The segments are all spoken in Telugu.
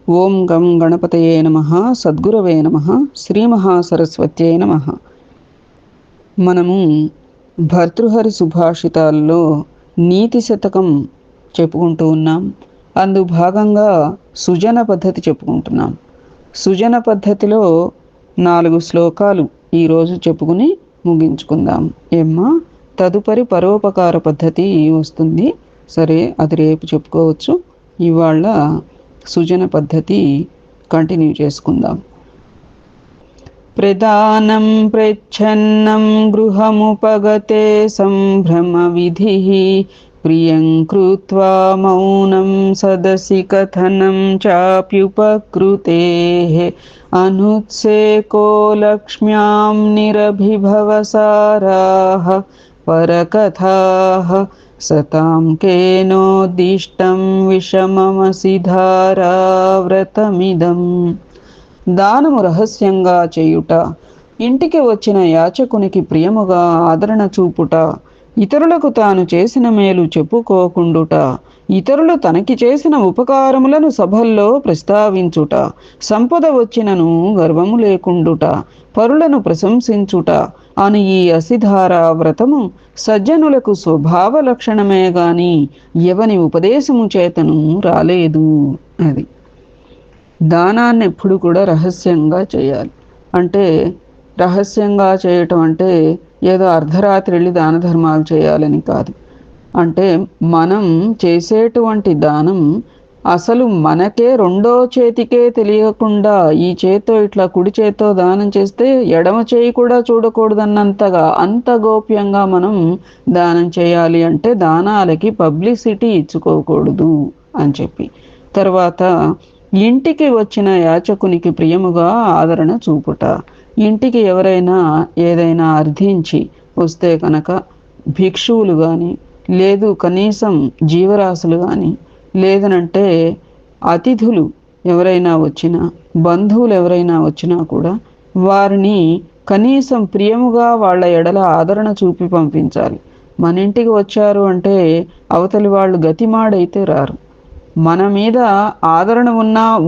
ఓం గం గణపతయే నమః. సద్గురవే నమః. శ్రీ మహాసరస్వత్యై నమః. మనము భర్తృహరి సుభాషితాల్లో నీతి శతకం చెప్పుకుంటూ ఉన్నాం. అందు భాగంగా సుజన పద్ధతి చెప్పుకుంటున్నాం. సుజన పద్ధతిలో 4 శ్లోకాలు ఈరోజు చెప్పుకుని ముగించుకుందాం. ఏమ్మా, తదుపరి పరోపకార పద్ధతి వస్తుంది. సరే, అది రేపు చెప్పుకోవచ్చు. ఇవాళ సుజన పద్ధతి కంటిన్యూ చేసుకుందాం. ప్రదానం ప్రచ్ఛన్నం గృహముపగతే సంభ్రమ విధి ప్రియం కృత్వా మౌనం సదసి కథనం చాప్యుపకృతే అనుత్సేకో లక్ష్మ్యాం నిరభిభవసారాః పరకథాః సతాం కేనోద్దిష్టం విషమమసి ధారావ్రతమిదం. దానము రహస్యంగా చేయుట, ఇంటికి వచ్చిన యాచకునికి ప్రియముగా ఆదరణ చూపుట, ఇతరులకు తాను చేసిన మేలు చెప్పుకోకుండుట, ఇతరులు తనకి చేసిన ఉపకారములను సభల్లో ప్రస్తావించుట, సంపద వచ్చినను గర్వము లేకుండుట, పరులను ప్రశంసించుట అని ఈ అసిధార వ్రతము సజ్జనులకు స్వభావ లక్షణమే గాని ఎవని ఉపదేశము చేతను రాలేదు. అది దానాన్ని ఎప్పుడు కూడా రహస్యంగా చేయాలి. అంటే రహస్యంగా చేయటం అంటే ఏదో అర్ధరాత్రి వెళ్ళి దాన ధర్మాలు చేయాలని కాదు. అంటే మనం చేసేటువంటి దానం అసలు మనకే రెండో చేతికే తెలియకుండా ఈ చేత్తో ఇట్లా కుడి చేత్తో దానం చేస్తే ఎడమ చేయి కూడా చూడకూడదన్నంతగా అంత గోప్యంగా మనం దానం చేయాలి. అంటే దానాలకి పబ్లిసిటీ ఇచ్చుకోకూడదు అని చెప్పి. తర్వాత ఇంటికి వచ్చిన యాచకునికి ప్రియముగా ఆదరణ చూపుట, ఇంటికి ఎవరైనా ఏదైనా అర్థించి వస్తే కనుక భిక్షువులు కానీ, లేదు కనీసం జీవరాశులు కానీ, లేదనంటే అతిథులు ఎవరైనా వచ్చినా, బంధువులు ఎవరైనా వచ్చినా కూడా వారిని కనీసం ప్రియముగా వాళ్ళ ఎడల ఆదరణ చూపి పంపించాలి. మన ఇంటికి వచ్చారు అంటే అవతలి వాళ్ళు గతిమాడైతే రారు. మన మీద ఆదరణ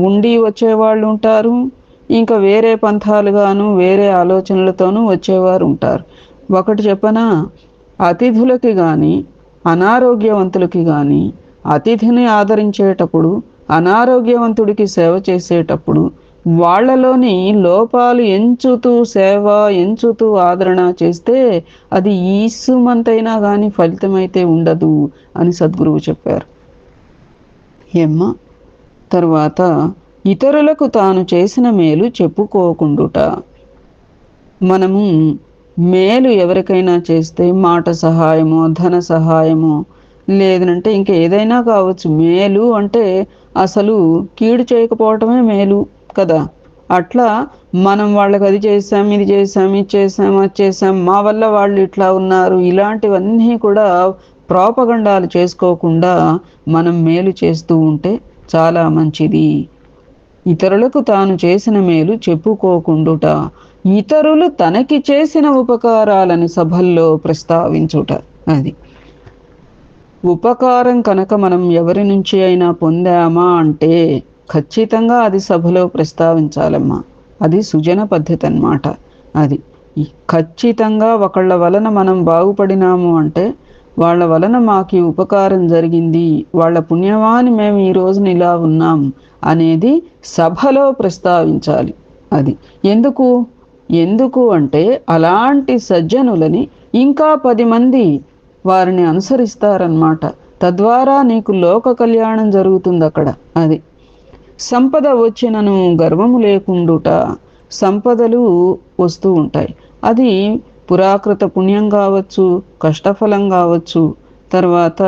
ఉండి వచ్చేవాళ్ళు ఉంటారు, ఇంకా వేరే పంథాలుగాను వేరే ఆలోచనలతోనూ వచ్చేవారు ఉంటారు. ఒకటి చెప్పనా, అతిథులకి కానీ అనారోగ్యవంతులకి కానీ అతిథిని ఆదరించేటప్పుడు, అనారోగ్యవంతుడికి సేవ చేసేటప్పుడు వాళ్లలోని లోపాలు ఎంచుతూ సేవ ఎంచుతూ ఆదరణ చేస్తే అది ఈసుమంతైనా కానీ ఫలితమైతే ఉండదు అని సద్గురువు చెప్పారు. ఏమ్మా, తర్వాత ఇతరులకు తాను చేసిన మేలు చెప్పుకోకుండుట. మనము మేలు ఎవరికైనా చేస్తే మాట సహాయమో ధన సహాయమో లేదనంటే ఇంకా ఏదైనా కావచ్చు. మేలు అంటే అసలు కీడు చేయకపోవటమే మేలు కదా. అట్లా మనం వాళ్ళకి అది చేసాం, ఇది చేసాం, ఇది చేసాం, అది చేసాం, మా వల్ల వాళ్ళు ఇట్లా ఉన్నారు, ఇలాంటివన్నీ కూడా ప్రోపగండాలు చేసుకోకుండా మనం మేలు చేస్తూ ఉంటే చాలా మంచిది. ఇతరులకు తాను చేసిన మేలు చెప్పుకోకుండుట, ఇతరులు తనకి చేసిన ఉపకారాలని సభల్లో ప్రస్తావించుట. అది ఉపకారం కనుక మనం ఎవరి నుంచి అయినా పొందామా అంటే ఖచ్చితంగా అది సభలో ప్రస్తావించాలమ్మా. అది సుజన పద్ధతి అన్నమాట. అది ఖచ్చితంగా ఒకళ్ళ వలన మనం బాగుపడినాము అంటే వాళ్ళ వలన మాకు ఉపకారం జరిగింది, వాళ్ళ పుణ్యమాని మేము ఈ రోజున ఇలా ఉన్నాం అనేది సభలో ప్రస్తావించాలి. అది ఎందుకు అంటే అలాంటి సజ్జనులని ఇంకా 10 మంది వారిని అనుసరిస్తారన్నమాట. తద్వారా నీకు లోక కళ్యాణం జరుగుతుంది అక్కడ. అది సంపద వచ్చినను గర్వము లేకుండుట. సంపదలు వస్తూ ఉంటాయి, అది పురాకృత పుణ్యం కావచ్చు, కష్టఫలం కావచ్చు, తర్వాత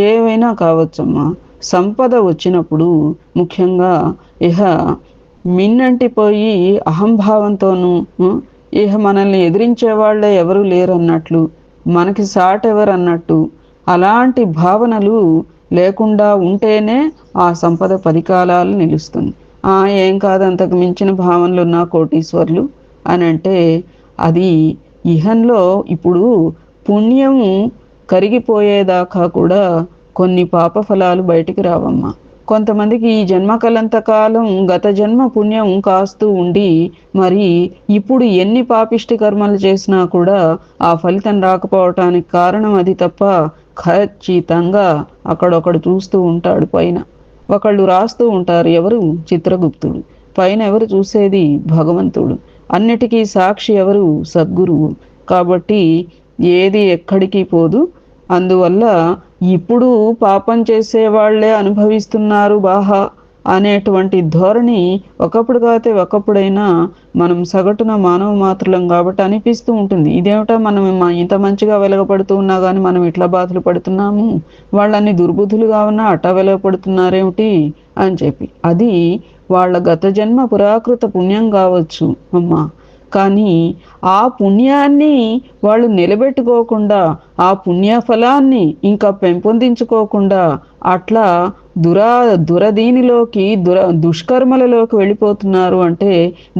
ఏవైనా కావచ్చమ్మా. సంపద వచ్చినప్పుడు ముఖ్యంగా ఇహ మిన్నంటిపోయి అహంభావంతోనూ ఇహ మనల్ని ఎదిరించే వాళ్ళే ఎవరు లేరన్నట్లు, మనకి సాటెవరు అన్నట్టు అలాంటి భావనలు లేకుండా ఉంటేనే ఆ సంపద 10 కాలాలు నిలుస్తుంది. ఏం కాదు, అంతకు మించిన భావనలు ఉన్న కోటీశ్వర్లు అని అంటే అది ఇహంలో ఇప్పుడు పుణ్యము కరిగిపోయేదాకా కూడా కొన్ని పాప ఫలాలు బయటికి రావమ్మా. కొంతమందికి ఈ జన్మ కలంత కాలం గత జన్మ పుణ్యం కాస్తూ ఉండి మరి ఇప్పుడు ఎన్ని పాపిష్టి కర్మలు చేసినా కూడా ఆ ఫలితం రాకపోవటానికి కారణం అది తప్ప ఖచ్చితంగా అక్కడొకడు చూస్తూ ఉంటాడు పైన. ఒకళ్ళు రాస్తూ ఉంటారు, ఎవరు? చిత్రగుప్తుడు. పైన ఎవరు చూసేది? భగవంతుడు. అన్నిటికీ సాక్షి ఎవరు? సద్గురువు. కాబట్టి ఏది ఎక్కడికి పోదు. అందువల్ల ఇప్పుడు పాపం చేసేవాళ్లే అనుభవిస్తున్నారు బాహా అనేటువంటి ధోరణి ఒకప్పుడు కాతే ఒకప్పుడైనా మనం సగటున మానవ మాత్రులం కాబట్టి అనిపిస్తూ ఉంటుంది. ఇదేమిటో మనం ఇంత మంచిగా వెలగపడుతూ ఉన్నా కానీ మనం ఇట్లా బాధలు పడుతున్నాము, వాళ్ళని దుర్బుద్ధులుగా ఉన్నా అట్టా వెలగపడుతున్నారేమిటి అని చెప్పి. అది వాళ్ళ గత జన్మ పురాకృత పుణ్యం కావచ్చు అమ్మా. కానీ ఆ పుణ్యాన్ని వాళ్ళు నిలబెట్టుకోకుండా, ఆ పుణ్యఫలాన్ని ఇంకా పెంపొందించుకోకుండా అట్లా దురదీనిలోకి దుష్కర్మలలోకి వెళ్ళిపోతున్నారు అంటే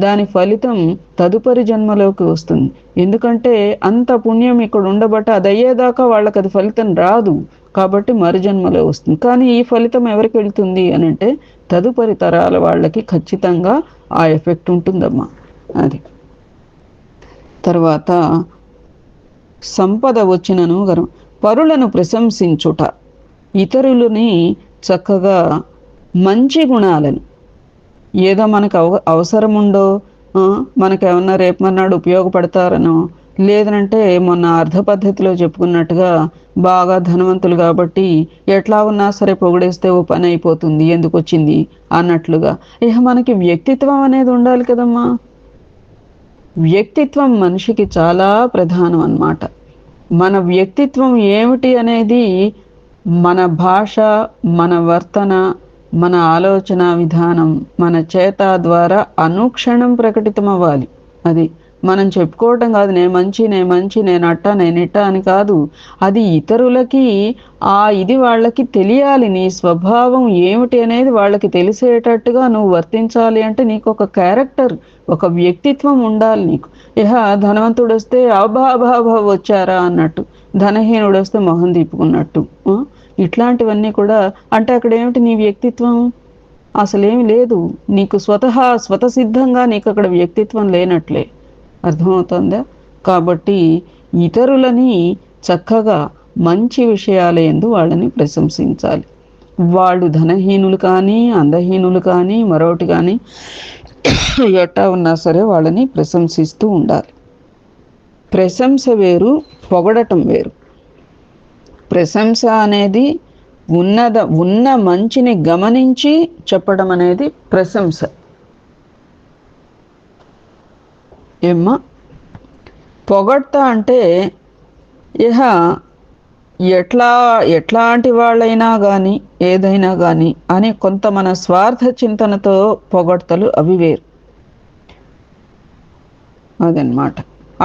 దాని ఫలితం తదుపరి జన్మలోకి వస్తుంది. ఎందుకంటే అంత పుణ్యం ఇక్కడ ఉండబట్టి అది అయ్యేదాకా వాళ్ళకి అది ఫలితం రాదు. కాబట్టి మరుజన్మలో వస్తుంది. కానీ ఈ ఫలితం ఎవరికి వెళ్తుంది అని అంటే తదుపరి తరాల వాళ్ళకి ఖచ్చితంగా ఆ ఎఫెక్ట్ ఉంటుందమ్మా. అది తర్వాత సంపద వచ్చినను గర్వం, పరులను ప్రశంసించుట, ఇతరులని చక్కగా మంచి గుణాలను, ఏదో మనకు అవసరం ఉందో, మనకేమన్నా రేపు మర్నాడు ఉపయోగపడతారనో, లేదంటే మొన్న అర్ధ పద్ధతిలో చెప్పుకున్నట్టుగా బాగా ధనవంతులు కాబట్టి ఎట్లా ఉన్నా సరే పొగిడేస్తే ఓ పని అయిపోతుంది, ఎందుకు వచ్చింది అన్నట్లుగా. ఇక మనకి వ్యక్తిత్వం అనేది ఉండాలి కదమ్మా. వ్యక్తిత్వం మనిషికి చాలా ప్రధానం అన్నమాట. మన వ్యక్తిత్వం ఏమిటి అనేది మన భాష, మన వర్తన, మన ఆలోచన విధానం, మన చేత ద్వారా అనుక్షణం ప్రకటితం అవ్వాలి. అది మనం చెప్పుకోవటం కాదు, నేను మంచి, నేను అట్ట, నేను ఇట్ట అని కాదు. అది ఇతరులకి ఇది వాళ్ళకి తెలియాలి. నీ స్వభావం ఏమిటి అనేది వాళ్ళకి తెలిసేటట్టుగా నువ్వు వర్తించాలి. అంటే నీకు ఒక క్యారెక్టర్, ఒక వ్యక్తిత్వం ఉండాలి నీకు. ధనవంతుడు వస్తే అభాభాభా వచ్చారా అన్నట్టు, ధనహీనుడు వస్తే మొహం తిప్పుకున్నట్టు, ఇట్లాంటివన్నీ కూడా. అంటే అక్కడ ఏమిటి నీ వ్యక్తిత్వం? అసలేమి లేదు. నీకు స్వతసిద్ధంగా నీకు అక్కడ వ్యక్తిత్వం లేనట్లే. అర్థమవుతుందా? కాబట్టి ఇతరులని చక్కగా మంచి విషయాల యందు వాళ్ళని ప్రశంసించాలి. వాళ్ళు ధనహీనులు కానీ, అందహీనులు కానీ, మరొకటి కానీ ఎట్టా ఉన్నా సరే వాళ్ళని ప్రశంసిస్తూ ఉండాలి. ప్రశంస వేరు, పొగడటం వేరు. ప్రశంస అనేది ఉన్న మంచిని గమనించి చెప్పడం అనేది ప్రశంస. ఏమ్మా, పొగడ్తా అంటే ఎట్లాంటి వాళ్ళైనా కానీ ఏదైనా కానీ అని కొంత మన స్వార్థ చింతనతో పొగడ్తలు అవి వేరు. అదనమాట.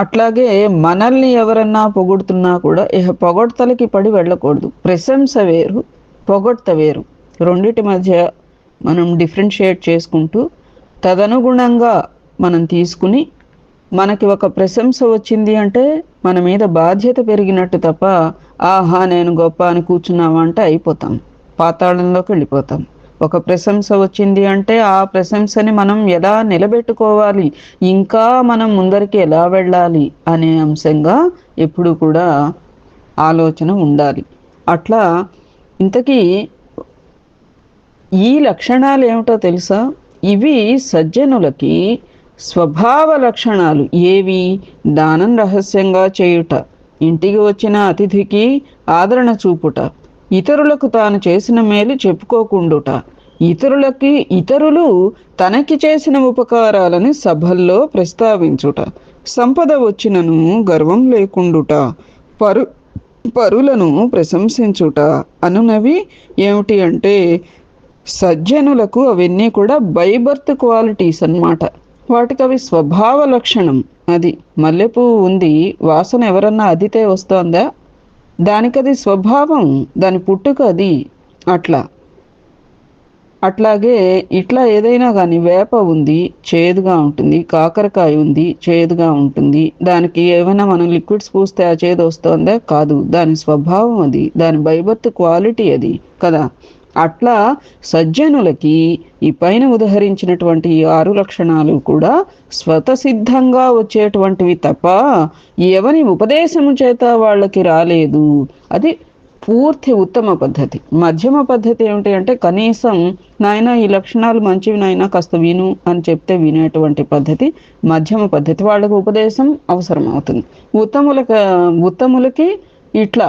అట్లాగే మనల్ని ఎవరన్నా పొగుడుతున్నా కూడా పొగడ్తలకి పడి వెళ్ళకూడదు. ప్రశంస వేరు, పొగడ్త వేరు. రెండిటి మధ్య మనం డిఫరెన్షియేట్ చేసుకుంటూ తదనుగుణంగా మనం తీసుకుని, మనకి ఒక ప్రశంస వచ్చింది అంటే మన మీద బాధ్యత పెరిగినట్టు తప్ప ఆహా నేను గొప్ప అని కూర్చున్నామంటే అయిపోతాం, పాతాళంలోకి వెళ్ళిపోతాం. ఒక ప్రశంస వచ్చింది అంటే ఆ ప్రశంసని మనం ఎలా నిలబెట్టుకోవాలి, ఇంకా మనం ముందరికి ఎలా వెళ్ళాలి అనే అంశంగా ఎప్పుడు కూడా ఆలోచన ఉండాలి. అట్లా ఇంతకీ ఈ లక్షణాలు ఏమిటో తెలుసా? ఇవి సజ్జనులకి స్వభావ లక్షణాలు. ఏవి? దానం రహస్యంగా చేయుట, ఇంటికి వచ్చిన అతిథికి ఆదరణ చూపుట, ఇతరులకు తాను చేసిన మేలు చెప్పుకోకుండుట, ఇతరులు తనకి చేసిన ఉపకారాలని సభల్లో ప్రస్తావించుట, సంపద వచ్చినను గర్వం లేకుండుట, పరులను ప్రశంసించుట అనునవి ఏమిటి అంటే సజ్జనులకు అవన్నీ కూడా బై బర్త్ క్వాలిటీస్ అన్నమాట. వాటికి అవి స్వభావ లక్షణం. అది మల్లెపువ్వు ఉంది, వాసన ఎవరన్నా అదితే వస్తోందా? దానికది స్వభావం, దాని పుట్టుక అది. అట్లాగే ఇట్లా ఏదైనా కానీ వేప ఉంది, చేదుగా ఉంటుంది. కాకరకాయ ఉంది, చేదుగా ఉంటుంది. దానికి ఏమైనా మనం లిక్విడ్స్ పూస్తే ఆ చేదు వస్తుందా? కాదు. దాని స్వభావం అది, దాని బై బర్త్ క్వాలిటీ అది కదా. అట్లా సజ్జనులకి ఈ పైన ఉదహరించినటువంటి ఈ 6 లక్షణాలు కూడా స్వతసిద్ధంగా వచ్చేటువంటివి తప్ప ఎవని ఉపదేశము చేత వాళ్ళకి రాలేదు. అది పూర్తి ఉత్తమ పద్ధతి. మధ్యమ పద్ధతి ఏమిటి అంటే కనీసం నాయన ఈ లక్షణాలు మంచివి నాయన కాస్త విను అని చెప్తే వినేటువంటి పద్ధతి మధ్యమ పద్ధతి. వాళ్ళకు ఉపదేశం అవసరం అవుతుంది. ఉత్తములకి ఇట్లా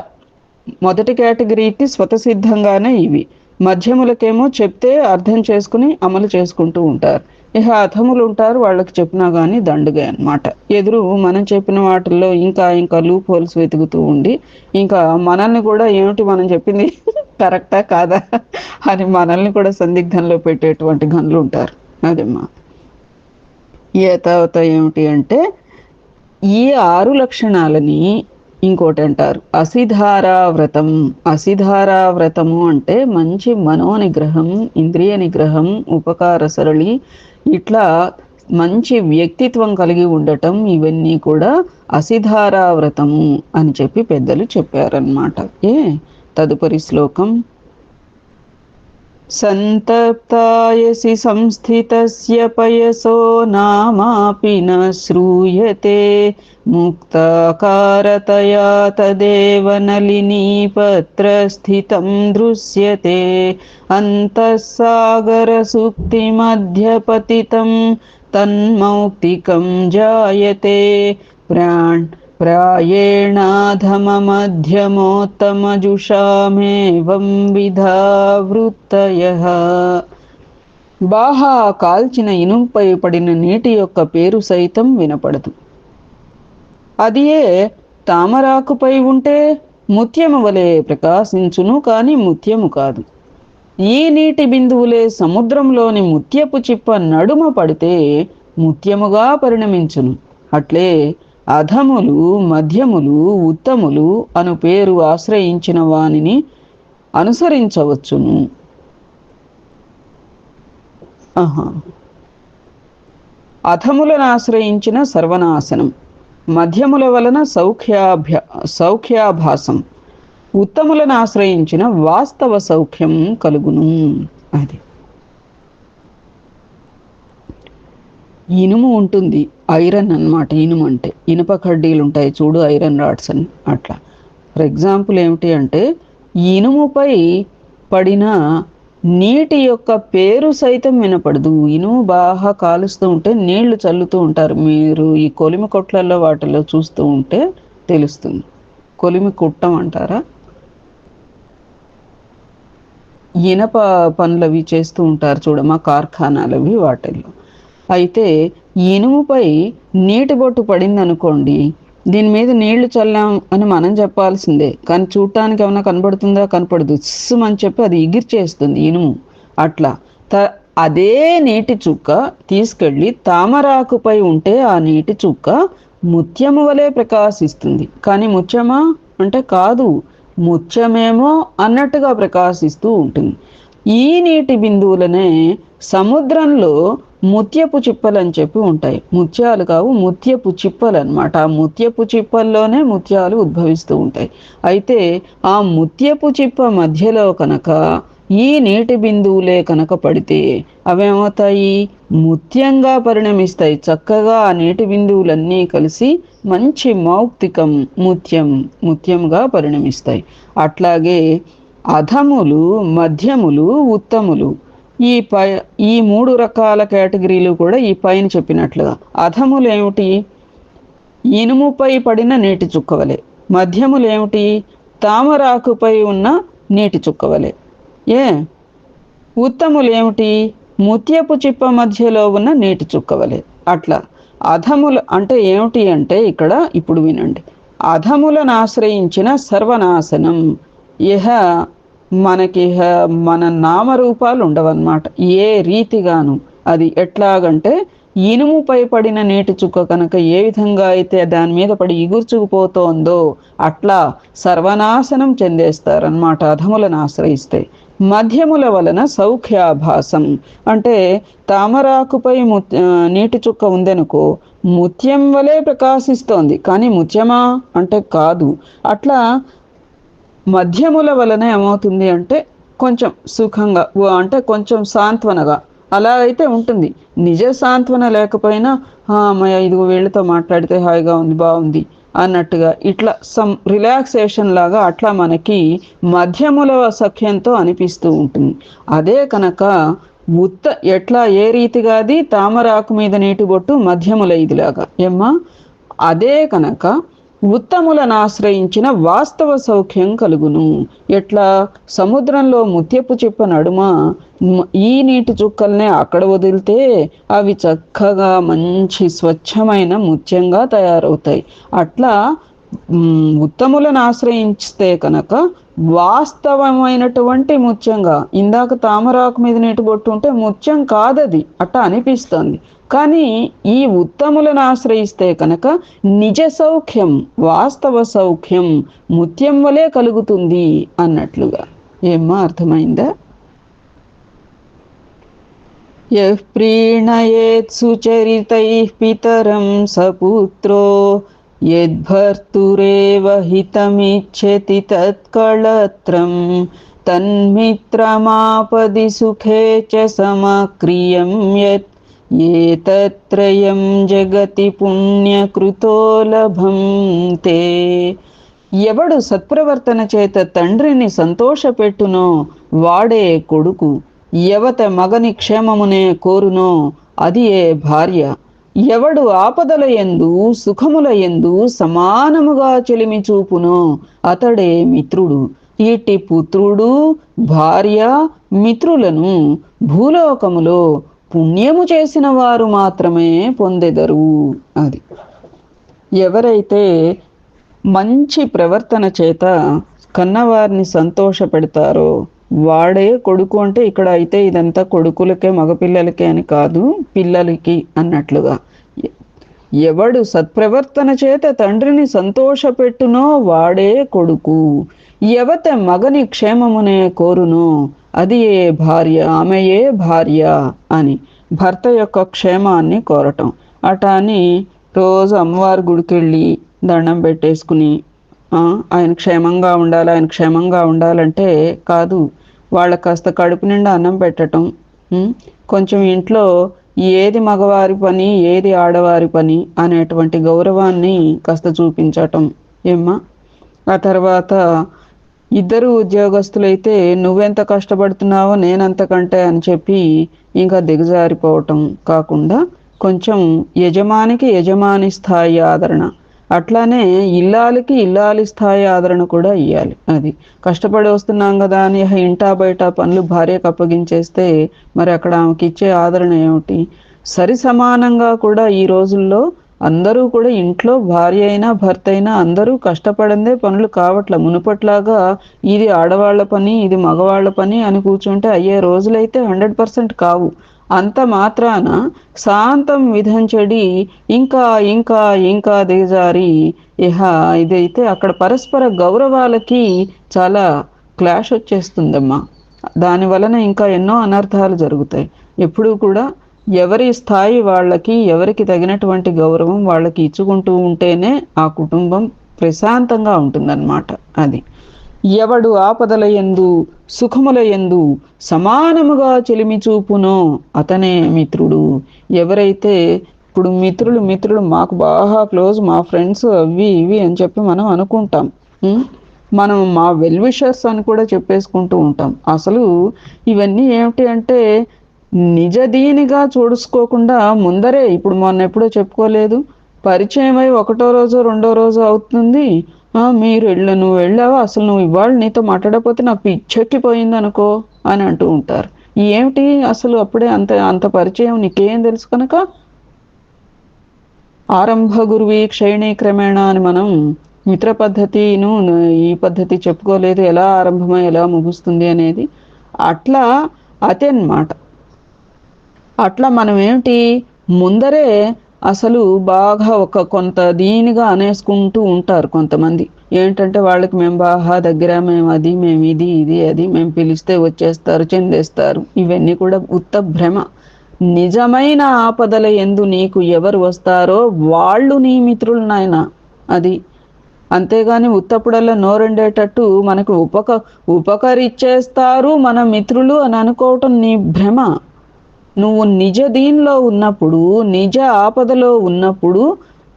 మొదటి కేటగిరీకి స్వతసిద్ధంగానే ఇవి, మధ్యములకేమో చెప్తే అర్థం చేసుకుని అమలు చేసుకుంటూ ఉంటారు. ఇక అధములు ఉంటారు, వాళ్ళకి చెప్పినా కానీ దండుగా అనమాట. ఎదురు మనం చెప్పిన వాటిల్లో ఇంకా ఇంకా లూప్ హోల్స్ వెతుకుతూ ఉండి ఇంకా మనల్ని కూడా ఏమిటి మనం చెప్పింది కరెక్టా కాదా అని మనల్ని కూడా సందిగ్ధంలో పెట్టేటువంటి గనులు ఉంటారు. అదేమ్మా ఏ తర్వాత ఏమిటి అంటే ఈ 6 లక్షణాలని ఇంకోటి అంటారు అసిధారా వ్రతం. అసిధారా వ్రతము అంటే మంచి మనోనిగ్రహం, ఇంద్రియ నిగ్రహం, ఉపకార సరళి, ఇట్లా మంచి వ్యక్తిత్వం కలిగి ఉండటం, ఇవన్నీ కూడా అసిధారా వ్రతము అని చెప్పి పెద్దలు చెప్పారన్నమాట. తదుపరి శ్లోకం సంతప్తాయసి సంస్థితస్య పయసో నామాపి న శ్రూయతే ముక్తాకారతయా తదేవ నళినీపత్రస్థితం దృశ్యతే అంతఃసాగరసుప్తిమధ్యపతితం తన్మౌక్తికం జాయతే ప్రాయేణాధమమధ్యమోత్తమజుషామేవం విధా వృత్తయః. బాహా కాల్చిన ఇనుంపై పడిన నీటి యొక్క పేరు సైతం వినపడదు. అదియే తామరాకుపై ఉంటే ముత్యము వలె ప్రకాశించును, కాని ముత్యము కాదు. ఈ నీటి బిందువులే సముద్రంలోని ముత్యపు చిప్ప నడుమ పడితే ముత్యముగా పరిణమించును. అట్లే అధములు, మధ్యములు, ఉత్తములు అను పేరు ఆశ్రయించిన వానిని అనుసరించవచ్చును. అధములను ఆశ్రయించిన సర్వనాశనం, మధ్యముల వలన సౌఖ్యాభాసం, ఉత్తములను ఆశ్రయించిన వాస్తవ సౌఖ్యం కలుగును. అది ఇనుము ఉంటుంది, ఐరన్ అన్నమాట. ఇనుము అంటే ఇనుప కడ్డీలు ఉంటాయి చూడు, ఐరన్ రాడ్స్ అని. అట్లా ఫర్ ఎగ్జాంపుల్ ఏమిటి అంటే ఇనుముపై పడిన నీటి యొక్క పేరు సైతం వినపడదు. ఇనుము బాగా కాలుస్తూ ఉంటే నీళ్లు చల్లుతూ ఉంటారు. మీరు ఈ కొలిమి కొట్లలో వాటిలో చూస్తూ ఉంటే తెలుస్తుంది. కొలిమి కుట్టం అంటారా, ఇనప పనులవి చేస్తూ ఉంటారు చూడమా, కార్ఖానాలవి వాటిల్లో. అయితే ఇనుముపై నీటి బొట్టు పడింది అనుకోండి, దీని మీద నీళ్లు చల్లాం అని మనం చెప్పాల్సిందే, కానీ చూడటానికి ఏమైనా కనబడుతుందా? కనపడదు. అని చెప్పి అది ఎగిర్చేస్తుంది ఇనుము. అట్లా అదే నీటి చుక్క తీసుకెళ్ళి తామరాకుపై ఉంటే ఆ నీటి చుక్క ముత్యము వలె ప్రకాశిస్తుంది. కానీ ముత్యమా అంటే కాదు, ముత్యమేమో అన్నట్టుగా ప్రకాశిస్తూ ఉంటుంది. ఈ నీటి బిందువులనే సముద్రంలో ముత్యపు చిప్పలు అని చెప్పి ఉంటాయి. ముత్యాలు కావు, ముత్యపు చిప్పలు అనమాట. ఆ ముత్యపు చిప్పల్లోనే ముత్యాలు ఉద్భవిస్తూ ఉంటాయి. అయితే ఆ ముత్యపు చిప్ప మధ్యలో కనుక ఈ నీటి బిందువులే కనుక పడితే అవేమవుతాయి? ముత్యంగా పరిణమిస్తాయి. చక్కగా ఆ నీటి బిందువులన్నీ కలిసి మంచి మౌక్తికం, ముత్యంగా పరిణమిస్తాయి. అట్లాగే అధములు, మధ్యములు, ఉత్తములు, ఈ 3 రకాల కేటగిరీలు కూడా ఈ పైన చెప్పినట్లుగా. అధములు ఏమిటి? ఇనుముపై పడిన నీటి చుక్కవలే. మధ్యములు ఏమిటి? తామరాకుపై ఉన్న నీటి చుక్కవలే. ఉత్తములు ఏమిటి? ముత్యపు చిప్ప మధ్యలో ఉన్న నీటి చుక్కవలే. అట్లా అధములు అంటే ఏమిటి అంటే ఇక్కడ ఇప్పుడు వినండి. అధములను ఆశ్రయించిన సర్వనాశనం. మనకి మన నామరూపాలు ఉండవన్నమాట ఏ రీతిగాను. అది ఎట్లాగంటే ఇనుముపై పడిన నీటి చుక్క కనుక ఏ విధంగా అయితే దాని మీద పడి ఇగుర్చుకుపోతోందో అట్లా సర్వనాశనం చెందేస్తారన్నమాట అధములను ఆశ్రయిస్తే. మధ్యముల వలన సౌఖ్యాభాసం అంటే తామరాకుపై నీటి చుక్క ఉందనుకో, ముత్యం వలె ప్రకాశిస్తోంది, కానీ ముత్యమా అంటే కాదు. అట్లా మధ్యముల వలన ఏమవుతుంది అంటే కొంచెం సుఖంగా అంటే కొంచెం సాంత్వనగా అలా అయితే ఉంటుంది. నిజ సాంత్వన లేకపోయినా అమ్మయ్య ఇదిగో వీళ్ళతో మాట్లాడితే హాయిగా ఉంది బాగుంది అన్నట్టుగా ఇట్లా సమ్ రిలాక్సేషన్ లాగా అట్లా మనకి మధ్యముల సఖ్యంతో అనిపిస్తూ ఉంటుంది. అదే కనుక ఎట్లా ఏ రీతిగా అది తామరాకు మీద నీటి బొట్టు మధ్యముల ఇదిలాగా ఏమ్మా, అదే కనుక ఉత్తములను ఆశ్రయించిన వాస్తవ సౌఖ్యం కలుగును. ఎట్లా సముద్రంలో ముత్యపు చిప్ప నడుమ ఈ నీటి చుక్కల్నే అక్కడ వదిలితే అవి చక్కగా మంచి స్వచ్ఛమైన ముత్యంగా తయారవుతాయి. అట్లా ఉత్తములను ఆశ్రయిస్తే కనుక వాస్తవమైనటువంటి ముత్యంగా, ఇందాక తామరాకు మీద నీటి బొట్టు ఉంటే ముత్యం కాదది అట్లా అనిపిస్తుంది. కానీ ఈ ఉత్తములను ఆశ్రయిస్తే కనుక నిజ సౌఖ్యం, వాస్తవ సౌఖ్యం ముత్యం వలె కలుగుతుంది అన్నట్లుగా. ఏమ్మా అర్థమైందా? యః ప్రీణయేత్ సుచరితైః పితరం సపుత్రో యద్భర్తురేవ హితమిచ్ఛతి తత్కళత్రం తన్మిత్రమాపది సుఖే చ సమక్రియం యత్ ఏతత్రయం జగతి పుణ్యకృతో లభంతే. ఎవడు సత్ప్రవర్తన చేత తండ్రిని సంతోషపెట్టునో వాడే కొడుకు, ఎవత మగని క్షేమమునే కోరునో అది ఏ భార్య, ఎవడు ఆపదల యందు సుఖముల యందు సమానముగా చెలిమి చూపునో అతడే మిత్రుడు. ఇట్టి పుత్రుడు భార్య మిత్రులను భూలోకములో పుణ్యము చేసిన వారు మాత్రమే పొందెదరు. అది ఎవరైతే మంచి ప్రవర్తన చేత కన్నవారిని సంతోష పెడతారో వాడే కొడుకు. అంటే ఇక్కడ అయితే ఇదంతా కొడుకులకే మగపిల్లలకే అని కాదు, పిల్లలకి అన్నట్లుగా. ఎవడు సత్ప్రవర్తన చేత తండ్రిని సంతోషపెట్టునో వాడే కొడుకు, ఎవత మగని క్షేమమునే కోరునో అది ఏ భార్య, ఆమెయే భార్య అని భర్త యొక్క క్షేమాన్ని కోరటం. అట అని రోజు అమ్మవారి గుడికెళ్ళి దండం పెట్టేసుకుని ఆయన క్షేమంగా ఉండాలి, ఆయన క్షేమంగా ఉండాలంటే కాదు. వాళ్ళకి కాస్త కడుపు నిండా అన్నం పెట్టడం, కొంచెం ఇంట్లో ఏది మగవారి పని ఏది ఆడవారి పని అనేటువంటి గౌరవాన్ని కాస్త చూపించటం ఏమ్మా. ఆ తర్వాత ఇద్దరు ఉద్యోగస్తులైతే నువ్వెంత కష్టపడుతున్నావో నేనంతకంటే అని చెప్పి ఇంకా దిగజారిపోవటం కాకుండా కొంచెం యజమానికి యజమాని స్థాయి ఆదరణ, అట్లానే ఇల్లాలికి ఇల్లాలి స్థాయి ఆదరణ కూడా ఇవ్వాలి. అది కష్టపడి వస్తున్నాం కదా అని ఇంటా బయట పనులు భార్యకు అప్పగించేస్తే మరి అక్కడ ఆమెకి ఇచ్చే ఆదరణ ఏమిటి? సరి సమానంగా కూడా ఈ రోజుల్లో అందరూ కూడా ఇంట్లో భార్య అయినా భర్త అయినా అందరూ కష్టపడిందే పనులు కావట్ల. మునుపట్లాగా ఇది ఆడవాళ్ల పని ఇది మగవాళ్ల పని అని కూర్చుంటే అయ్యే రోజులైతే 100% కావు. అంత మాత్రాన శాంతం విధం చెడి ఇంకా ఇంకా ఇంకా దిగజారి ఇదైతే అక్కడ పరస్పర గౌరవాలకి చాలా క్లాష్ వచ్చేస్తుందమ్మా. దాని వలన ఇంకా ఎన్నో అనర్థాలు జరుగుతాయి. ఎప్పుడూ కూడా ఎవరి స్థాయి వాళ్ళకి ఎవరికి తగినటువంటి గౌరవం వాళ్ళకి ఇచ్చుకుంటూ ఉంటేనే ఆ కుటుంబం ప్రశాంతంగా ఉంటుందన్నమాట. అది ఎవడు ఆపదల యందు సుఖముల యందు సమానముగా చెలిమి చూపునో అతనే మిత్రుడు. ఎవరైతే ఇప్పుడు మిత్రులు మాకు బాగా క్లోజ్, మా ఫ్రెండ్స్ అవి ఇవి అని చెప్పి మనం అనుకుంటాం. మనం మా వెల్ విషర్స్ అని కూడా చెప్పేసుకుంటూ ఉంటాం. అసలు ఇవన్నీ ఏమిటి అంటే నిజదీనిగా చూడుకోకుండా ముందరే, ఇప్పుడు మొన్న ఎప్పుడో చెప్పుకోలేదు, పరిచయం అయి ఒకటో రోజు రెండో రోజు అవుతుంది, నువ్వు వెళ్ళావా, అసలు నువ్వు ఇవాళ నీతో మాట్లాడకపోతే నాకు పిచ్చెక్కిపోయింది అనుకో అని అంటూ ఉంటారు. ఏమిటి అసలు అప్పుడే అంత పరిచయం నీకేం తెలుసు కనుక. ఆరంభ గురువి క్షయణీ క్రమేణ అని మనం మిత్ర పద్ధతిను ఈ పద్ధతి చెప్పుకోలేదు, ఎలా ఆరంభమై ఎలా ముగుస్తుంది అనేది. అట్లా అదే అన్నమాట. అట్లా మనం ఏమిటి ముందరే అసలు బాగా కొంత దీనిగా అనేసుకుంటూ ఉంటారు కొంతమంది. ఏంటంటే వాళ్ళకి మేము బాగా దగ్గర, మేము అది, మేము ఇది అది, మేము పిలిస్తే వచ్చేస్తారు, చెందేస్తారు. ఇవన్నీ కూడా ఉత్త భ్రమ. నిజమైన ఆపదల యందు నీకు ఎవరు వస్తారో వాళ్ళు నీ మిత్రులు నాయన. అది అంతేగాని ఉత్తప్పుడల్లా నోరెండేటట్టు మనకు ఉపకరిచ్చేస్తారు మన మిత్రులు అని అనుకోవటం నీ భ్రమ. నువ్వు నిజ దీనిలో ఉన్నప్పుడు, నిజ ఆపదలో ఉన్నప్పుడు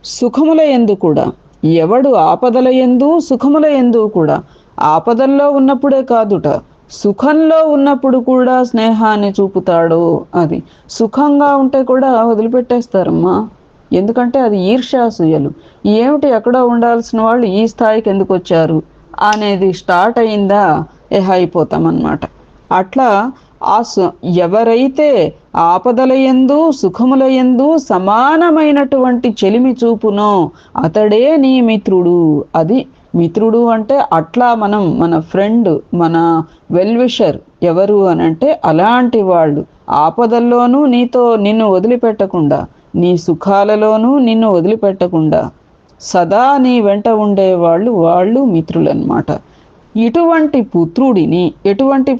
సుఖముల యందు కూడా, ఎవడు ఆపదల యందు సుఖముల యందు కూడా, ఆపదల్లో ఉన్నప్పుడే కాదుట, సుఖంలో ఉన్నప్పుడు కూడా స్నేహాన్ని చూపుతాడు. అది సుఖంగా ఉంటే కూడా వదిలిపెట్టేస్తారమ్మా. ఎందుకంటే అది ఈర్ష్యాసూయలు. ఏమిటి ఎక్కడో ఉండాల్సిన వాళ్ళు ఈ స్థాయికి ఎందుకు వచ్చారు అనేది స్టార్ట్ అయిందా అయిపోతామన్నమాట. అట్లా ఎవరైతే ఆపదల యందు సుఖముల యందు సమానమైనటువంటి చెలిమి చూపునో అతడే నీ మిత్రుడు. అది మిత్రుడు అంటే అట్లా మన ఫ్రెండ్, మన వెల్విషర్ ఎవరు అనంటే అలాంటి వాళ్ళు. ఆపదల్లోనూ నిన్ను వదిలిపెట్టకుండా, నీ సుఖాలలోనూ నిన్ను వదిలిపెట్టకుండా సదా నీ వెంట ఉండేవాళ్ళు, వాళ్ళు మిత్రులన్నమాట. ఎటువంటి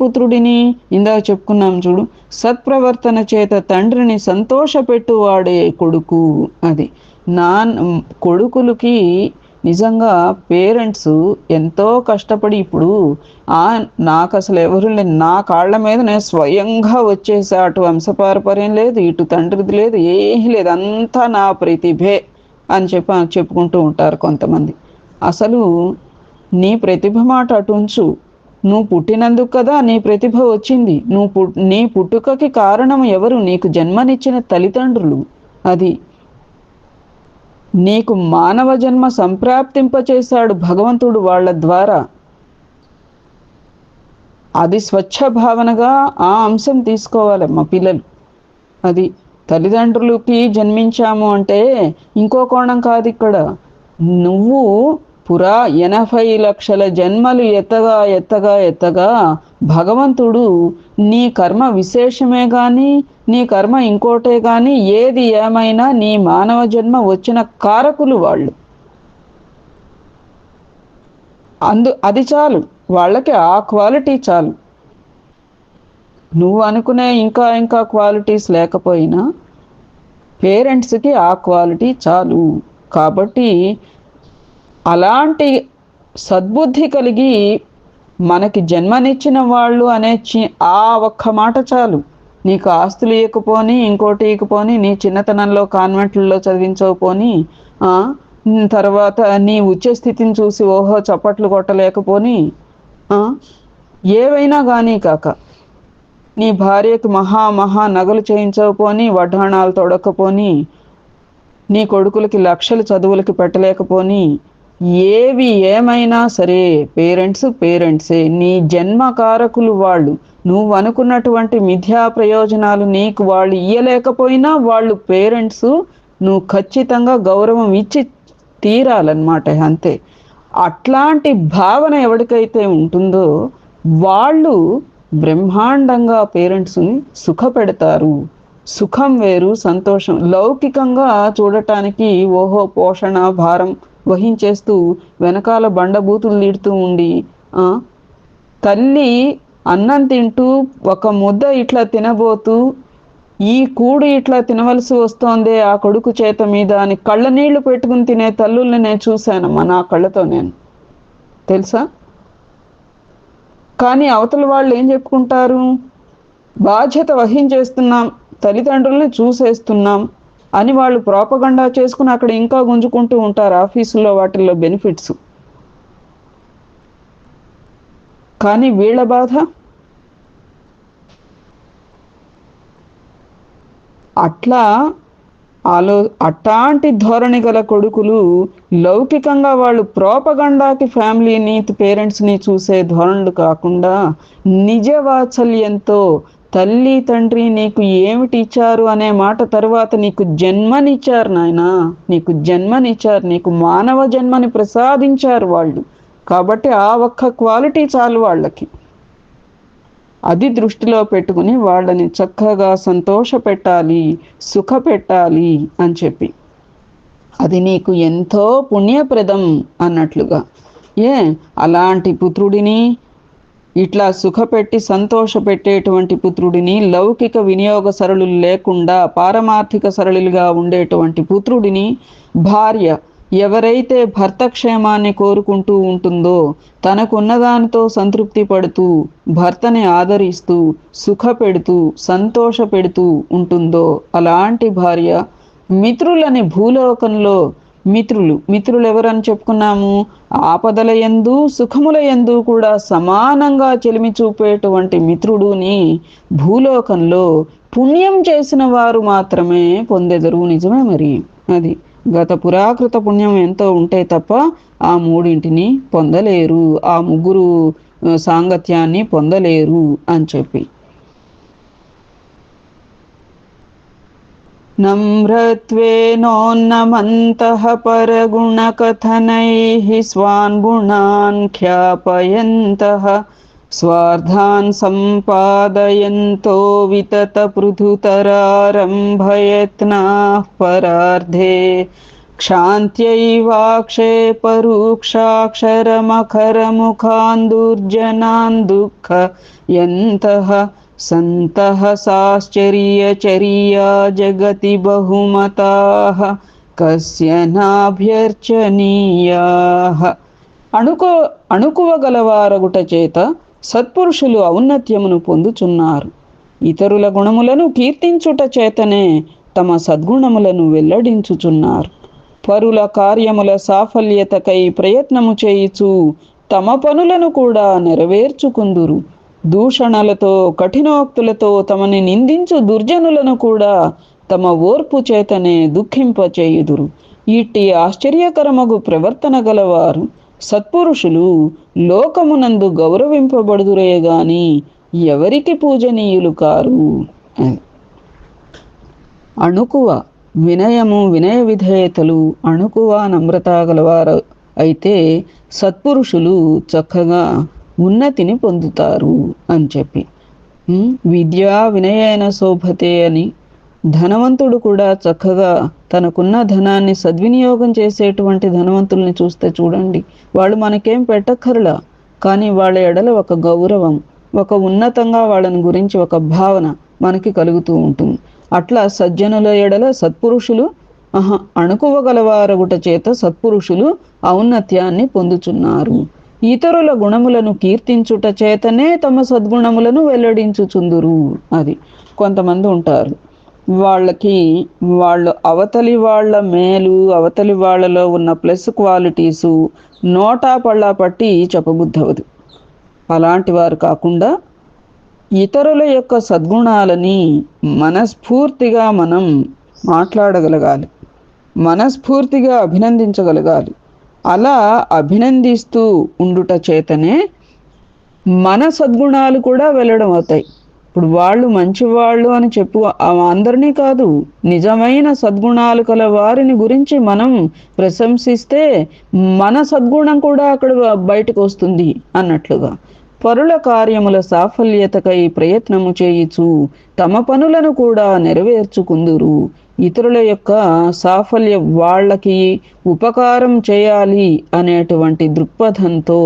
పుత్రుడిని ఇందాక చెప్పుకున్నాం చూడు, సత్ప్రవర్తన చేత తండ్రిని సంతోషపెట్టువాడే కొడుకు. అది కొడుకులకి నిజంగా పేరెంట్స్ ఎంతో కష్టపడి, ఇప్పుడు నాకు అసలు ఎవరు లేదు, నా కాళ్ళ మీద నేను స్వయంగా వచ్చేసా, అటు వంశపారపర్యం లేదు, ఇటు తండ్రిది లేదు, ఏమీ లేదు, అంతా నా ప్రతిభే అని చెప్పుకుంటూ ఉంటారు కొంతమంది. అసలు నీ ప్రతిభ మాట అటుంచు, నువ్వు పుట్టినందుకు కదా నీ ప్రతిభ వచ్చింది. నీ పుట్టుకకి కారణం ఎవరు? నీకు జన్మనిచ్చిన తల్లిదండ్రులు. అది నీకు మానవ జన్మ సంప్రాప్తింపచేశాడు భగవంతుడు వాళ్ళ ద్వారా. అది స్వచ్ఛ భావనగా ఆ అంశం తీసుకోవాలమ్మా పిల్లలు. అది తల్లిదండ్రులకి జన్మించాము అంటే ఇంకో కోణం కాదు. ఇక్కడ నువ్వు 80 లక్షల జన్మలు ఎత్తగా భగవంతుడు నీ కర్మ విశేషమే గాని, నీ కర్మ ఇంకోటే గాని, ఏది ఏమైనా నీ మానవ జన్మ వచ్చిన కారకులు వాళ్ళు. అది చాలు వాళ్ళకి, ఆ క్వాలిటీ చాలు. నువ్వు అనుకునే ఇంకా క్వాలిటీస్ లేకపోయినా పేరెంట్స్కి ఆ క్వాలిటీ చాలు. కాబట్టి అలాంటి సద్బుద్ధి కలిగి మనకి జన్మనిచ్చిన వాళ్ళు అనే ఆ ఒక్క మాట చాలు. నీకు ఆస్తులు ఇవ్వకపోని, ఇంకోటి ఇవ్వకపోని, నీ చిన్నతనంలో కాన్వెంట్లలో చదివించకపోని, తర్వాత నీ ఉచ్చ స్థితిని చూసి ఓహో చప్పట్లు కొట్టలేకపోని, ఏవైనా కానీ కాక, నీ భార్యకు మహా నగలు చేయించకపోని, వడ్డాణాలు తొడకపోని, నీ కొడుకులకి లక్షలు చదువులకి పెట్టలేకపోని, ఏవి ఏమైనా సరే పేరెంట్సే. నీ జన్మకారకులు వాళ్ళు. నువ్వు అనుకున్నటువంటి మిథ్యా ప్రయోజనాలు నీకు వాళ్ళు ఇయ్యలేకపోయినా వాళ్ళు పేరెంట్స్. నువ్వు ఖచ్చితంగా గౌరవం ఇచ్చి తీరాలన్నమాట, అంతే. అట్లాంటి భావన ఎవరికైతే ఉంటుందో వాళ్ళు బ్రహ్మాండంగా పేరెంట్స్ని సుఖపెడతారు. సుఖం వేరు, సంతోషం. లౌకికంగా చూడటానికి ఓహో పోషణ భారం వహించేస్తూ వెనకాల బండబూతులు నీడుతూ ఉండి, తల్లి అన్నం తింటూ ఒక ముద్ద ఇట్లా తినబోతూ ఈ కూడు ఇట్లా తినవలసి వస్తోందే ఆ కొడుకు చేత మీద అని కళ్ళ నీళ్లు పెట్టుకుని తినే తల్లుల్ని నేను చూశానమ్మా, నా కళ్ళతో నేను, తెలుసా. కానీ అవతల వాళ్ళు ఏం చెప్పుకుంటారు? బాధ్యత వహించేస్తున్నాం, తల్లిదండ్రుల్ని చూసేస్తున్నాం అని వాళ్ళు ప్రోపగండా చేసుకుని అక్కడ ఇంకా గుంజుకుంటూ ఉంటారు ఆఫీసుల్లో వాటిల్లో బెనిఫిట్స్. కానీ వీళ్ళ బాధ అట్లాంటి ధోరణి గల కొడుకులు లౌకికంగా వాళ్ళు ప్రోపగండాకి ఫ్యామిలీని పేరెంట్స్ని చూసే ధోరణులు కాకుండా నిజ వాత్సల్యంతో తల్లి తండ్రి నీకు ఏమిటి ఇచ్చారు అనే మాట తర్వాత నీకు జన్మనిచ్చారు నాయనా, నీకు మానవ జన్మని ప్రసాదించారు వాళ్ళు. కాబట్టి ఆ ఒక్క క్వాలిటీ చాలు వాళ్ళకి. అది దృష్టిలో పెట్టుకుని వాళ్ళని చక్కగా సంతోష పెట్టాలి, సుఖ పెట్టాలి అని చెప్పి, అది నీకు ఎంతో పుణ్యప్రదం అన్నట్లుగా. అలాంటి పుత్రుడిని, ఇట్లా సుఖపెట్టి సంతోష పెట్టేటువంటి పుత్రుడిని, లౌకిక వినియోగ సరళులు లేకుండా పారమార్థిక సరళులుగా ఉండేటువంటి పుత్రుడిని భార్య ఎవరైతే భర్త క్షేమాన్ని కోరుకుంటూ ఉంటుందో, తనకున్నదానితో సంతృప్తి పడుతూ, భర్తని ఆదరిస్తూ, సుఖపెడుతూ, సంతోషపెడుతూ ఉంటుందో అలాంటి భార్య మిత్రులని భూలోకంలో మిత్రులు ఎవరని చెప్పుకున్నాము? ఆపదల యందు సుఖముల యందు కూడా సమానంగా చెలిమి చూపేటువంటి మిత్రుడుని భూలోకంలో పుణ్యం చేసిన వారు మాత్రమే పొందెదరు. నిజమే మరి. అది గత పురాకృత పుణ్యం ఎంతో ఉంటే తప్ప ఆ మూడింటిని పొందలేరు, ఆ ముగ్గురు సాంగత్యాన్ని పొందలేరు అని చెప్పి. నమ్రత్వేనోన్నమంతః పరగుణకథనైః స్వాన్ గుణాన్ ఖ్యాపయంతః స్వార్థాన్ సంపాదయంతో వితత పృథుతరారంభయత్నాః పరార్థే క్షాంత్యైవాక్షేపరూక్షాక్షరమఖరముఖాన్ దుర్జనాన్ దుఃఖయంతః సంతః సాశ్చర్యచర్యా జగతి బహుమతాః కస్య నాభ్యర్చనీయాః. అణుకువగలవారగుట చేత సత్పురుషులు ఔన్నత్యమును పొందుచున్నారు. ఇతరుల గుణములను కీర్తించుట చేతనే తమ సద్గుణములను వెల్లడించుచున్నారు. పరుల కార్యముల సాఫల్యతకై ప్రయత్నము చేయుచు తమ పనులను కూడా నెరవేర్చుకుందురు. దూషణలతో కఠినోక్తులతో తమని నిందించు దుర్జనులను కూడా తమ ఓర్పు చేతనే దుఃఖింపచేయుదురు. ఇట్టి ఆశ్చర్యకరమగు ప్రవర్తన గలవారు సత్పురుషులు లోకమునందు గౌరవింపబడుదురే గాని ఎవరికి పూజనీయులు కారు. అణుకువ వినయము, వినయ విధేయతలు, అణుకువ నమ్రత గలవారు అయితే సత్పురుషులు చక్కగా ఉన్నతిని పొందుతారు అని చెప్పి. విద్యా వినయేన శోభతే అని ధనవంతుడు కూడా చక్కగా తనకున్న ధనాన్ని సద్వినియోగం చేసేటువంటి ధనవంతుల్ని చూస్తే చూడండి, వాళ్ళు మనకేం పెట్టక్కర్లా, కానీ వాళ్ళ ఎడల ఒక గౌరవం, ఒక ఉన్నతంగా వాళ్ళని గురించి ఒక భావన మనకి కలుగుతూ ఉంటుంది. అట్లా సజ్జనుల ఎడల సత్పురుషులు అణుకువగలవారగుట చేత సత్పురుషులు ఔన్నత్యాన్ని పొందుచున్నారు. ఇతరుల గుణములను కీర్తించుట చేతనే తమ సద్గుణములను వెల్లడించుచుందురు. అది కొంతమంది ఉంటారు, వాళ్ళు అవతలి వాళ్ళ మేలు, అవతలి వాళ్ళలో ఉన్న ప్లస్ క్వాలిటీసు నోటా పళ్ళా పట్టి చెప్పబుద్ధవదు. అలాంటి వారు కాకుండా ఇతరుల యొక్క సద్గుణాలని మనస్ఫూర్తిగా మనం మాట్లాడగలగాలి, మనస్ఫూర్తిగా అభినందించగలగాలి. అలా అభినందిస్తూ ఉండుట చేతనే మన సద్గుణాలు కూడా వెల్లడం అవుతాయి. ఇప్పుడు వాళ్ళు మంచివాళ్ళు అని చెప్పు అందరినీ కాదు, నిజమైన సద్గుణాలు కల వారిని గురించి మనం ప్రశంసిస్తే మన సద్గుణం కూడా అక్కడ బయటకు వస్తుంది అన్నట్లుగా. పరుల కార్యముల సాఫల్యతకై ప్రయత్నము చేయుచు తమ పనులను కూడా నెరవేర్చుకుందురు. ఇతరుల యొక్క సాఫల్య వాళ్ళకి ఉపకారం చేయాలి అనేటువంటి దృక్పథంతో,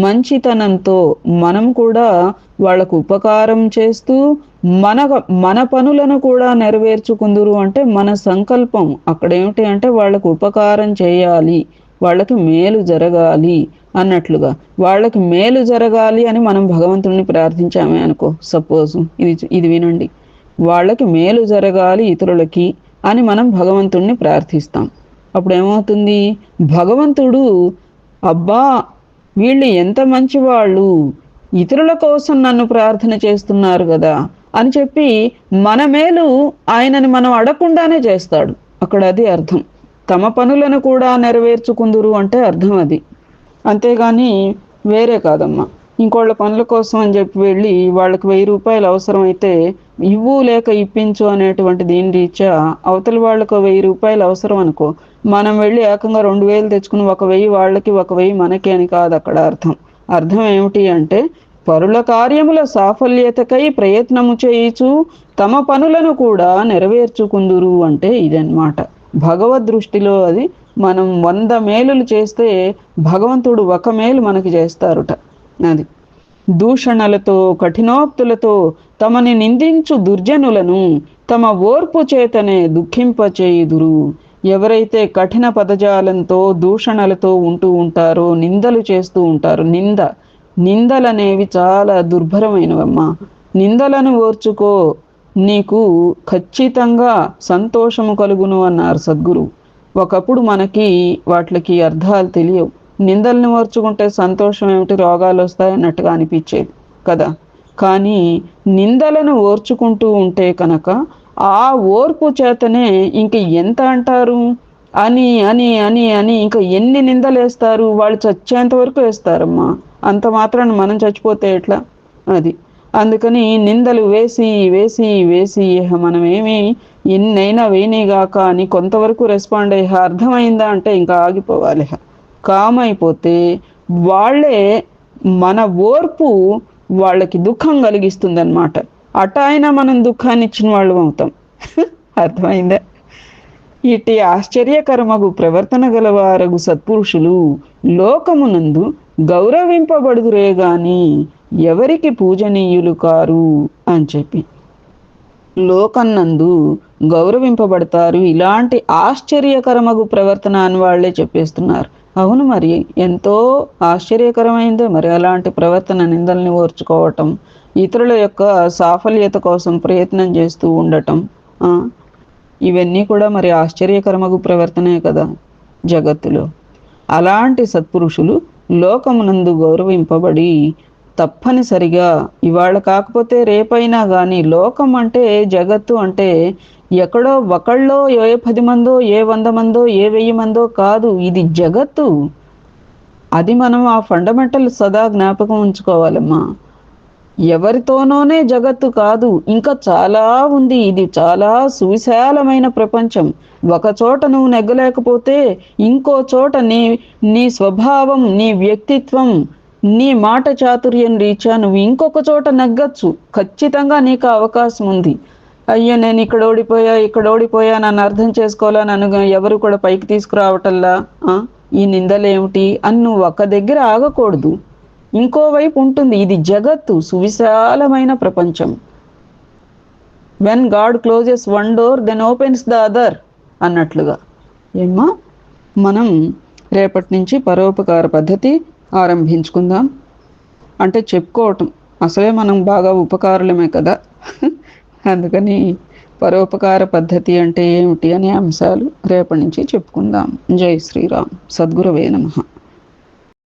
మంచితనంతో మనం కూడా వాళ్ళకు ఉపకారం చేస్తూ మన పనులను కూడా నెరవేర్చుకుందురు. అంటే మన సంకల్పం అక్కడ ఏమిటి అంటే వాళ్ళకు ఉపకారం చేయాలి, వాళ్ళకి మేలు జరగాలి అన్నట్లుగా. వాళ్ళకి మేలు జరగాలి అని మనం భగవంతుడిని ప్రార్థించామే అనుకో, సపోజ్ ఇది వినండి, వాళ్ళకి మేలు జరగాలి ఇతరులకి అని మనం భగవంతుడిని ప్రార్థిస్తాం. అప్పుడు ఏమవుతుంది, భగవంతుడు అబ్బా వీళ్ళు ఎంత మంచి వాళ్ళు, ఇతరుల కోసం నన్ను ప్రార్థన చేస్తున్నారు కదా అని చెప్పి మన మేలు ఆయనని మనం అడగకుండానే చేస్తాడు. అక్కడ అది అర్థం. తమ పనులను కూడా నెరవేర్చుకుందురు అంటే అర్థం అది. అంతేగాని వేరే కాదమ్మా. ఇంకోళ్ళ పనుల కోసం అని చెప్పి వెళ్ళి వాళ్ళకి 1000 రూపాయలు అవసరమైతే ఇవ్వు లేక ఇప్పించు అనేటువంటి దీని రీత్యా అవతలి వాళ్ళకు 1000 రూపాయలు అవసరం అనుకో, మనం వెళ్ళి ఏకంగా 2000 తెచ్చుకుని 1000 వాళ్ళకి 1000 మనకి అని కాదు అక్కడ అర్థం. అర్థం ఏమిటి అంటే పరుల కార్యముల సాఫల్యతకై ప్రయత్నము చేయుచు తమ పనులను కూడా నెరవేర్చుకుందురు అంటే ఇదన్నమాట. భగవద్ దృష్టిలో అది మనం 100 మేలులు చేస్తే భగవంతుడు 1 మేలు మనకి చేస్తారుట. అది దూషణలతో కఠినోక్తులతో తమని నిందించు దుర్జనులను తమ ఓర్పు చేతనే దుఃఖింపచేయుదురు. ఎవరైతే కఠిన పదజాలంతో దూషణలతో ఉంటూ ఉంటారో, నిందలు చేస్తూ ఉంటారు, నిందలనేవి చాలా దుర్భరమైనవమ్మా. నిందలను ఓర్చుకో, నీకు ఖచ్చితంగా సంతోషము కలుగును అన్నారు సద్గురు. ఒకప్పుడు మనకి వాటికి అర్థాలు తెలియవు. నిందల్ని ఓర్చుకుంటే సంతోషం ఏమిటి, రోగాలు వస్తాయన్నట్టుగా అనిపించేది కదా. కానీ నిందలను ఓర్చుకుంటూ ఉంటే కనుక ఆ ఓర్పు చేతనే ఇంక ఎంత అంటారు అని అని అని అని ఇంకా ఎన్ని నిందలు వేస్తారు, వాళ్ళు చచ్చేంత వరకు వేస్తారమ్మా. అంత మాత్రాన్ని మనం చచ్చిపోతే ఎట్లా? అది అందుకని నిందలు వేసి వేసి వేసి మనమేమి ఎన్నైనా వేయనిగాక అని కొంతవరకు రెస్పాండ్ అయ్యా అర్థమైందా అంటే ఇంకా ఆగిపోవాలి. కామ్ అయిపోతే వాళ్ళే మన ఓర్పు వాళ్ళకి దుఃఖం కలిగిస్తుంది అనమాట. అయినా మనం దుఃఖాన్ని ఇచ్చిన వాళ్ళం అవుతాం. అర్థమైందా? ఇట్టి ఆశ్చర్యకరమగు ప్రవర్తన గలవారగు సత్పురుషులు లోకమునందు గౌరవింపబడుదురే గాని ఎవరికి పూజనీయులు కారు అని చెప్పి లోకన్నందు గౌరవింపబడతారు ఇలాంటి ఆశ్చర్యకరమగు ప్రవర్తన అని వాళ్లే చెప్పేస్తున్నారు. అవును, మరి ఎంతో ఆశ్చర్యకరమైందే మరి అలాంటి ప్రవర్తన, నిందల్ని ఓర్చుకోవటం, ఇతరుల యొక్క సాఫల్యత కోసం ప్రయత్నం చేస్తూ ఉండటం, ఇవన్నీ కూడా మరి ఆశ్చర్యకరమగు ప్రవర్తనే కదా జగత్తులో. అలాంటి సత్పురుషులు లోకమునందు గౌరవింపబడి తప్పనిసరిగా ఇవాళ కాకపోతే రేపైనా కానీ, లోకం అంటే జగత్తు అంటే ఎక్కడో ఒకళ్ళో ఏ 10 మందో ఏ 100 మందో ఏ 1000 మందో కాదు, ఇది జగత్తు. అది మనం ఆ ఫండమెంటల్ సదా జ్ఞాపకం ఉంచుకోవాలమ్మా. ఎవరితోనోనే జగత్తు కాదు, ఇంకా చాలా ఉంది. ఇది చాలా సువిశాలమైన ప్రపంచం. ఒక చోట నువ్వు నెగ్గలేకపోతే ఇంకో చోట నీ స్వభావం, నీ వ్యక్తిత్వం, నీ మాట చాతుర్యం రీత్యా నువ్వు ఇంకొక చోట నెగ్గచ్చు. ఖచ్చితంగా నీకు అవకాశం ఉంది. అయ్యో నేను ఇక్కడ ఓడిపోయా నన్ను అర్థం చేసుకోవాలా, నన్ను ఎవరు కూడా పైకి తీసుకురావటల్లా, ఈ నిందలేమిటి అని నువ్వు ఒక్క దగ్గర ఆగకూడదు. ఇంకోవైపు ఉంటుంది. ఇది జగత్తు, సువిశాలమైన ప్రపంచం. When God closes one door then opens the other అన్నట్లుగా. ఏమ్మా, మనం రేపటి నుంచి పరోపకార పద్ధతి ఆరంభించుకుందాం. అంటే చెప్పుకోవటం, అసలే మనం బాగా ఉపకారులమే కదా. అందుకని పరోపకార పద్ధతి అంటే ఏమిటి అనే అంశాలు రేపటి నుంచి చెప్పుకుందాం. జై శ్రీరామ్. సద్గురవే నమః.